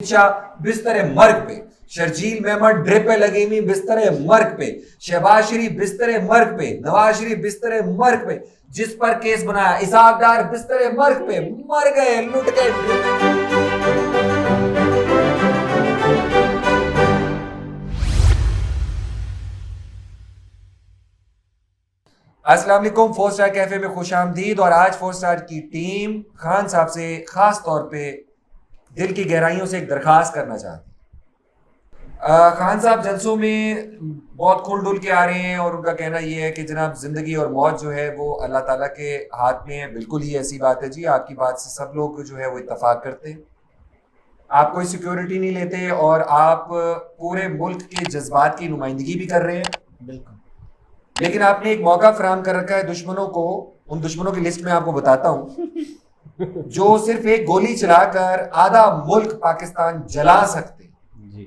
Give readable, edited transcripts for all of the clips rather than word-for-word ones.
बिस्तर मर्ग पे, शर्जील मेमन ड्रिप पे लगी हुई बिस्तर मर्ग पे, शहबाज शरीफ बिस्तर मर्ग पे, नवाज शरीफ बिस्तर मर्ग पे, जिस पर केस बनाया इसाक डार बिस्तर मर्ग पे मर गए, लुट गए। अस्सलाम वालेकुम, 4 स्टार कैफे में खुश आमदीद। और आज 4 स्टार की टीम खान साहब से खास तौर पे दिल की गहराइयों से एक दरखास्त करना चाहती है। खान साहब जलसों में बहुत खुल डुल के आ रहे हैं और उनका कहना यह है कि जनाब जिंदगी और मौत जो है वो अल्लाह ताला के हाथ में है। बिल्कुल ही ऐसी बात है जी, आपकी बात से सब लोग जो है वो इत्तफाक करते हैं। आप कोई सिक्योरिटी नहीं लेते और आप पूरे मुल्क के जज्बात की नुमाइंदगी भी कर रहे हैं। बिल्कुल, लेकिन आपने एक मौका फराहम कर रखा है दुश्मनों को। उन दुश्मनों की लिस्ट में आपको बताता हूं जो सिर्फ एक गोली चलाकर आधा मुल्क पाकिस्तान जला सकते हैं जी।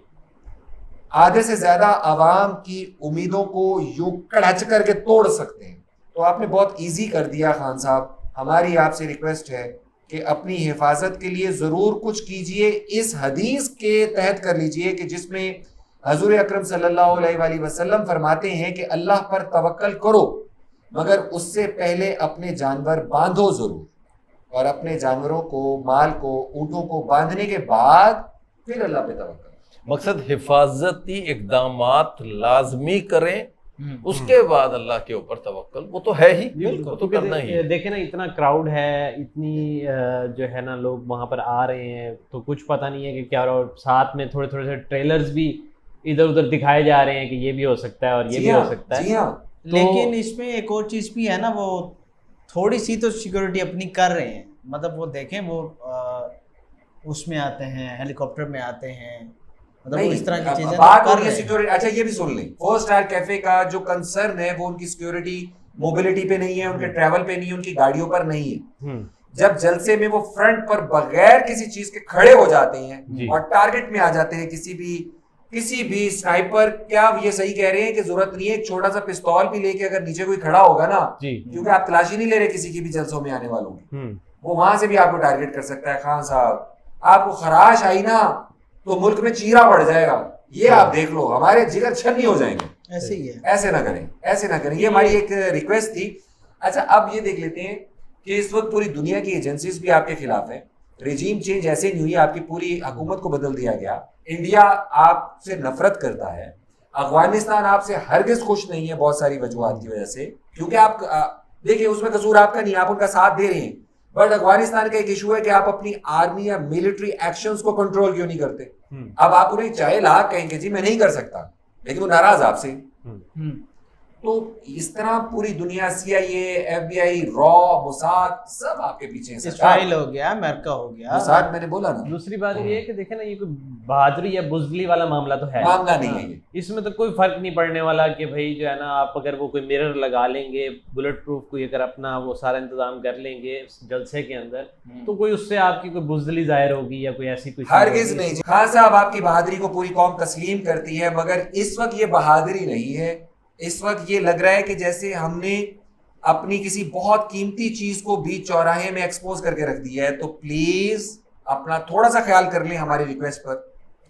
आधे से ज्यादा आवाम की उम्मीदों को यूं कड़च करके तोड़ सकते हैं। तो आपने बहुत इजी कर दिया खान साहब। हमारी आपसे रिक्वेस्ट है कि अपनी हिफाजत के लिए जरूर कुछ कीजिए। इस हदीस के तहत कर लीजिए कि जिसमें हजूर अकरम सल्लल्लाहु अलैहि वसल्लम फरमाते हैं कि अल्लाह पर तवक्कल करो मगर उससे पहले अपने जानवर बांधो जरूर, और अपने जानवरों को, माल को, ऊँटों को बांधने के बाद फिर अल्लाह पे तवक्कल। मकसद हिफाजती इकदामात लाजमी करें, उसके बाद अल्लाह के ऊपर तवक्कल। वो तो है ही, वो तो करना ही है। देखे ना, इतना क्राउड है, इतनी जो है ना लोग वहां पर आ रहे हैं, तो कुछ पता नहीं है कि क्या। और साथ में थोड़े थोड़े से ट्रेलर्स भी इधर उधर दिखाए जा रहे हैं कि ये भी हो सकता है और ये भी हो सकता है। जी हाँ, लेकिन इसमें एक और चीज़ भी है ना, वो थोड़ी सी तो सिक्योरिटी अपनी कर रहे हैं। मतलब वो देखें, वो उसमें आते हैं, हेलीकॉप्टर में आते हैं, मतलब वो इस तरह की चीजें बात कर हो रही रहे है हैं। सिक्योरिटी। अच्छा ये भी सुन लें, 4 स्टार कैफे का जो कंसर्न है वो उनकी सिक्योरिटी मोबिलिटी पे नहीं है, उनके ट्रैवल पे नहीं है, उनकी गाड़ियों पर नहीं है। जब जलसे में वो फ्रंट पर बगैर किसी चीज के खड़े हो जाते हैं और टारगेट में आ जाते हैं किसी भी स्नाइपर, क्या आप ये सही कह रहे हैं कि जरूरत नहीं है एक छोटा सा पिस्तौल भी लेके अगर नीचे कोई खड़ा होगा ना, क्योंकि आप तलाशी नहीं ले रहे किसी की भी जलसों में आने वालों की, वो वहां से भी आपको टारगेट कर सकता है। खान साहब आपको खराश आई ना तो मुल्क में चीरा बढ़ जाएगा, ये आप देख लो, हमारे जिगर छन्नी हो जाएंगे। ऐसे ही है, ऐसे ना करें, ऐसे ना करें, ये हमारी एक रिक्वेस्ट थी। अच्छा अब ये देख लेते हैं कि इस वक्त पूरी दुनिया की एजेंसीज भी आपके खिलाफ है। रिजीम चेंज ऐसे नहीं हुई, आपकी पूरी हुकूमत को बदल दिया गया। इंडिया आपसे नफरत करता है, अफगानिस्तान आपसे हरगिज खुश नहीं है बहुत सारी वजूहात की वजह से, क्योंकि आप देखिए उसमें कसूर आपका नहीं, आप उनका साथ दे रहे हैं। बट अफगानिस्तान का एक इशू है कि आप अपनी आर्मी या मिलिट्री एक्शंस को कंट्रोल क्यों नहीं करते। अब आप उन्हें चाहे लाख कहेंगे जी मैं नहीं कर सकता, लेकिन वो नाराज आपसे। तो इस तरह पूरी दुनिया, CIA, FBI, रॉ, मोसाद सब आपके पीछे हैं। इसराइल हो गया, अमेरिका हो गया, मोसाद मैंने बोला ना। दूसरी बात ये है कि देखे ना, ये कोई बहादुरी या बुजदली वाला मामला तो है, मामला नहीं है ये। इसमें तो कोई फर्क नहीं पड़ने वाला कि भाई जो है ना, आप अगर वो कोई मिरर लगा लेंगे, बुलेट प्रूफ कोई अगर अपना वो सारा इंतजाम कर लेंगे जलसे के अंदर, तो कोई उससे आपकी कोई बुजदली जाहिर होगी या कोई ऐसी कुछ हरगिज नहीं। खान साहब आपकी बहादुरी को पूरी कौम तस्लीम करती है, मगर इस वक्त ये बहादुरी नहीं है। इस वक्त ये लग रहा है कि जैसे हमने अपनी किसी बहुत कीमती चीज को बीच चौराहे में एक्सपोज करके रख दिया है। तो प्लीज अपना थोड़ा सा ख्याल कर लें हमारी रिक्वेस्ट पर।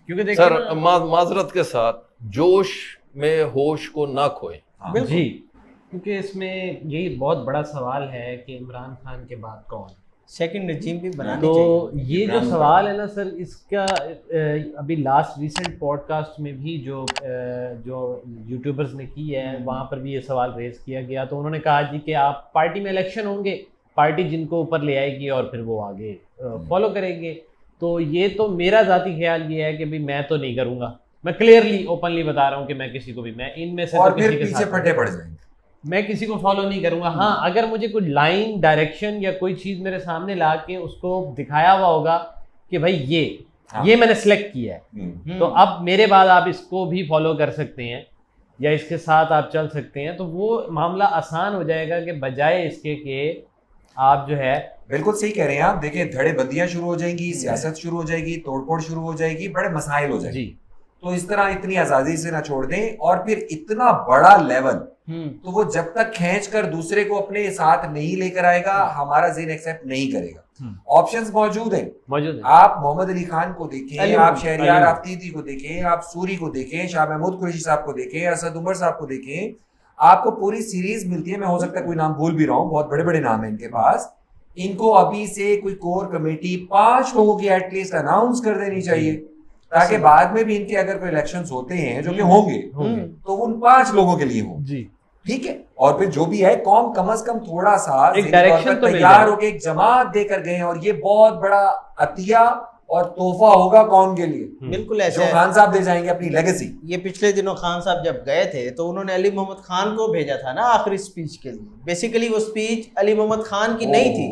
क्योंकि देखिए सर माजरत के साथ जोश में होश को ना खोएं। जी, क्योंकि इसमें यही बहुत बड़ा सवाल है कि इमरान खान के बाद कौन। सेकंड रिजीम भी बनानी तो चाहिए। ये जो सवाल है ना सर, इसका अभी लास्ट रिसेंट पॉडकास्ट में भी जो यूट्यूबर्स ने की है, वहाँ पर भी ये सवाल रेज किया गया। तो उन्होंने कहा जी कि आप पार्टी में इलेक्शन होंगे, पार्टी जिनको ऊपर ले आएगी और फिर वो आगे फॉलो करेंगे। तो ये तो मेरा ज़ाती ख्याल ये है कि भाई मैं तो नहीं करूँगा, मैं क्लियरली ओपनली बता रहा हूँ कि मैं किसी को भी, मैं इनमें से और तो फिर किसी के पीछे साथ फटे पड़ जाएंगे। मैं किसी को फॉलो नहीं करूंगा। हाँ, अगर मुझे कोई लाइन, डायरेक्शन या कोई चीज़ मेरे सामने ला के उसको दिखाया हुआ होगा कि भाई ये मैंने सेलेक्ट किया है, तो अब मेरे बाद आप इसको भी फॉलो कर सकते हैं या इसके साथ आप चल सकते हैं, तो वो मामला आसान हो जाएगा कि बजाय इसके कि आप जो है। बिल्कुल सही कह रहे हैं आप। देखिए धड़ेबंदियां शुरू हो जाएंगी, सियासत शुरू हो जाएगी, तोड़फोड़ शुरू हो जाएगी, बड़े मसाइल हो जाएंगे जी। तो इस तरह इतनी आजादी से ना छोड़ दें। और फिर इतना बड़ा लेवल, तो वो जब तक खींच कर दूसरे को अपने साथ नहीं लेकर आएगा, हमारा ज़हन एक्सेप्ट नहीं करेगा। ऑप्शंस मौजूद हैं। मौजूद है। आप मोहम्मद अली खान को देखें, अली आप मोहम्मद, शहरियार अली आफरीदी को देखें, आप सूरी को देखें, शाह महमूद कुरैशी साहब को देखें, असद उमर साहब को देखें, आपको पूरी सीरीज मिलती है। मैं हो सकता है कोई नाम भूल भी रहा हूँ, बहुत बड़े बड़े नाम है इनके पास। इनको अभी से कोई कोर कमेटी 5 लोगों की एटलीस्ट अनाउंस कर देनी चाहिए, ताकि बाद में भी इनके अगर कोई इलेक्शंस होते हैं जो कि होंगे तो उन 5 लोगों के लिए हो। जी, ठीक है। और फिर जो भी है कौम कम से कम थोड़ा सा एक ज़हनी तौर direction पर तो मिल तैयार जाए। होकर एक जमात देकर गए हैं, और ये बहुत बड़ा अतिया और तोहफा होगा कौम के लिए, बिल्कुल ऐसे जो है। खान साहब दे जाएंगे अपनी लेगेसी। ये पिछले दिनों खान साहब जब गए थे तो उन्होंने अली मोहम्मद खान को भेजा था ना आखिरी स्पीच के लिए। बेसिकली वो स्पीच अली मोहम्मद खान की नहीं थी,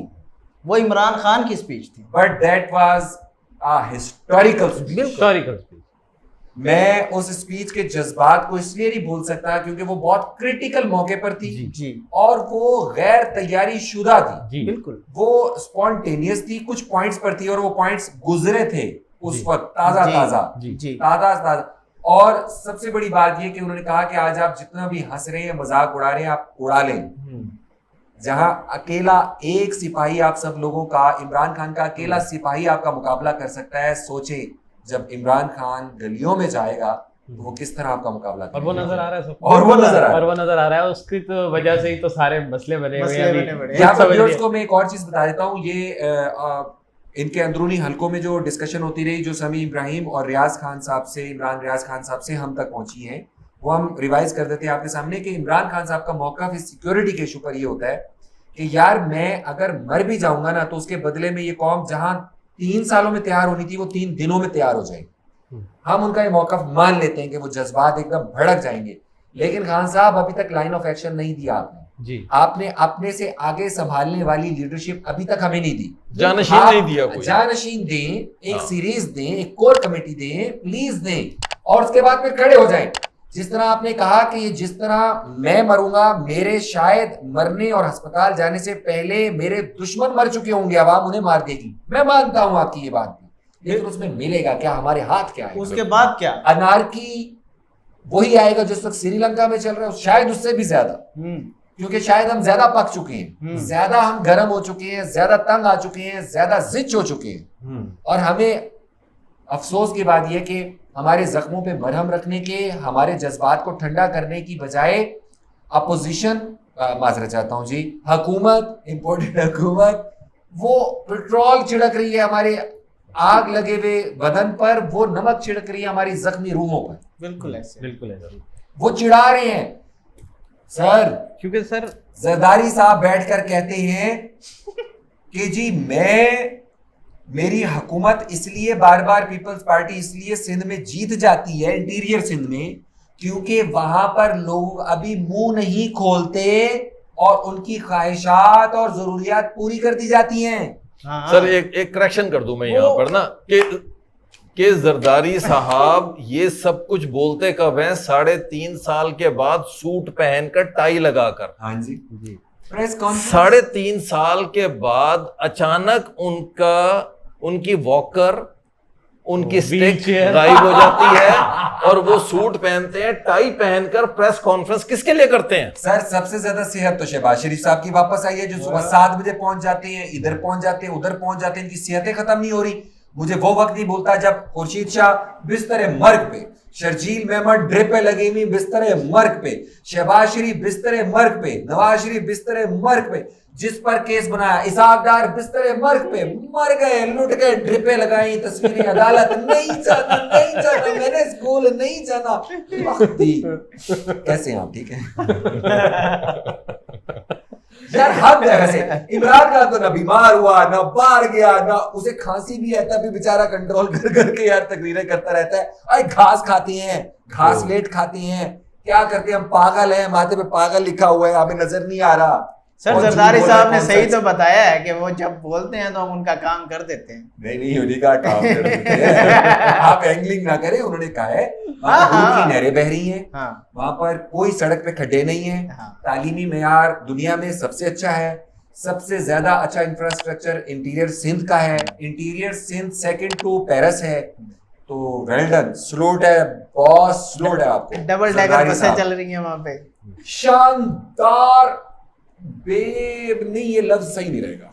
वो इमरान खान की स्पीच थी। But that was a historical speech. Historical speech. मैं उस स्पीच के जज्बात को इसलिए नहीं भूल सकता क्योंकि वो बहुत क्रिटिकल मौके पर थी जी और वो गैर तैयारी शुदा थी। जी, बिल्कुल। वो स्पॉन्टेनियस थी, कुछ पॉइंट्स पर थी और वो पॉइंट्स गुजरे थे उस जी। वक्त ताजा जी। ताजा जी, जी ताजा ताजा। और सबसे बड़ी बात ये कि उन्होंने कहा कि आज आप जितना भी हंस रहे हैं, मजाक उड़ा रहे हैं, आप उड़ा लें। जहां अकेला एक सिपाही आप सब लोगों का, इमरान खान का अकेला सिपाही आपका मुकाबला कर सकता है। सोचे जब इमरान खान गलियों में जाएगा तो वो किस तरह आपका मुकाबला और वो करेगा। नजर आ रहा है सबको। और वो नजर आ रहा है। और वो नजर आ रहा है, उसकी तो वजह से ही तो सारे मसले बने हुए मसले हैं अभी। बने बड़े। यहाँ पर समझ व्यूअर्स लिया। को मैं एक और चीज बता देता हूँ। ये इनके अंदरूनी हलकों में जो डिस्कशन होती रही, जो समी इब्राहिम और रियाज खान साहब से, इमरान रियाज खान साहब से हम तक पहुंची है, वो हम रिवाइज कर देते हैं आपके सामने कि इमरान खान साहब का मौका इस सिक्योरिटी के इशू पर ये होता है कि यार मैं अगर मर भी जाऊंगा ना तो उसके बदले में ये कौम जहां 3 सालों में तैयार होनी थी वो 3 दिनों में तैयार हो जाएगी। हम उनका ये मौका मान लेते हैं कि वो जज्बात एकदम भड़क जाएंगे, लेकिन खान साहब अभी तक लाइन ऑफ एक्शन नहीं दिया आपने। जी, आपने अपने से आगे संभालने वाली लीडरशिप अभी तक हमें नहीं दी। जानशीन आप नहीं दिया कोई। जानशीन दें, एक हाँ। सीरीज दें, एक कोर कमेटी दें, प्लीज दें, और उसके बाद फिर खड़े हो जाएं। जिस तरह आपने कहा कि ये जिस तरह मैं मरूंगा, मेरे शायद मरने और अस्पताल जाने से पहले मेरे दुश्मन मर चुके होंगे, आवाम उन्हें मार देगी। मैं मानता हूं आपकी ये बात भी, लेकिन उसमें मिलेगा क्या? हमारे हाथ क्या है? उसके बाद क्या? अनारकी वही आएगा जिस वक्त श्रीलंका में चल रहा है, शायद उससे भी ज्यादा, क्योंकि शायद हम ज्यादा पक चुके हैं, ज्यादा हम गर्म हो चुके हैं, ज्यादा तंग आ चुके हैं, ज्यादा जिच हो चुके हैं। और हमें अफसोस की बात यह कि हमारे जख्मों पे मरहम रखने के, हमारे जज्बात को ठंडा करने की बजाय अपोजिशन, माजरत चाहता हूं जी, हुकूमत, इंपोर्टेड हुकूमत, वो पेट्रोल छिड़क रही है हमारे आग लगे हुए बदन पर, वो नमक छिड़क रही है हमारी जख्मी रूहों पर। बिल्कुल ऐसे। बिल्कुल है। वो चिढ़ा रहे हैं सर। क्योंकि सर जरदारी साहब बैठकर कहते हैं कि जी मेरी हुकूमत इसलिए बार बार, पीपल्स पार्टी इसलिए सिंध में जीत जाती है, इंटीरियर सिंध में, क्योंकि वहां पर लोग अभी मुंह नहीं खोलते और उनकी ख्वाहिशात और जरूरियात पूरी कर दी जाती हैं। सर एक करेक्शन कर दूं मैं यहाँ पर ना कि जरदारी साहब ये सब कुछ बोलते कब हैं? 3.5 साल के बाद सूट पहनकर टाई लगाकर। हाँ जी, जी, प्रेस कॉन्फ्रेंस 3.5 साल के बाद अचानक उनकी वॉकर, उनकी स्टिक व्हीलचेयर गायब हो जाती है और वो सूट पहनते हैं, टाई पहनकर प्रेस कॉन्फ्रेंस किसके लिए करते हैं? सर सबसे ज्यादा सेहत तो शहबाज शरीफ साहब की वापस आई है, जो सुबह 7 बजे पहुंच जाते हैं, इधर पहुंच जाते हैं, उधर पहुंच जाते हैं, इनकी सेहतें खत्म नहीं हो रही। मुझे वो वक्त नहीं भूलता जब खुर्शीद शाह बिस्तर मर्ग पे, शर्जील मेहमद ड्रिप पे लगी हुई बिस्तर मर्ग पे, शहबाज शरीफ बिस्तर मर्ग पे, नवाज शरीफ बिस्तर मर्ग पे, जिस पर केस बनाया, इसाक डार बिस्तर मर्ग पे, मर गए, लुट गए, ड्रिपें लगाई, तस्वीरें, अदालत नहीं जाना, मैंने स्कूल नहीं जाना, कैसे आप? ठीक है यार, हद है वैसे। इमरान खान तो ना बीमार हुआ, ना बाहर गया, ना उसे खांसी भी है तब भी बेचारा कंट्रोल कर करके यार तकरीरें करता रहता है। अरे घास खाते हैं, घास लेट खाते हैं, क्या करते हैं? हम पागल हैं, माथे पे पागल लिखा हुआ है, हमें नजर नहीं आ रहा। सर जरदारी साहब ने सही तो बताया है कि वो जब बोलते हैं तो हम उनका काम कर देते हैं। नहीं उन्हीं का काम कर देते हैं। आप एंगलिंग ना करें। उन्होंने कहा है वहाँ दूध की नहरें बह रही हैं, वहां पर कोई सड़क पे खड्डे नहीं है, तालीमी मेयार दुनिया में सबसे अच्छा है, सबसे ज्यादा अच्छा इंफ्रास्ट्रक्चर इंटीरियर सिंध का है, interior Sindh second to Paris है। तो वेल डन, सलूट है बॉस, सलूट है आपको। डबल डैगर बसें चल रही हैं वहां पे, शानदार। बेब नहीं, ये लफ्ज सही नहीं रहेगा।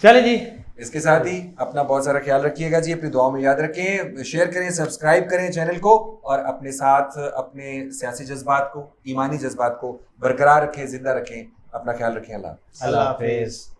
चले जी, इसके साथ ही अपना बहुत सारा ख्याल रखिएगा जी, अपनी दुआओं में याद रखें, शेयर करें, सब्सक्राइब करें चैनल को, और अपने साथ अपने सियासी जज्बात को, ईमानी जज्बात को बरकरार रखें, जिंदा रखें। अपना ख्याल रखें। अल्लाह अल्लाह हाफिज।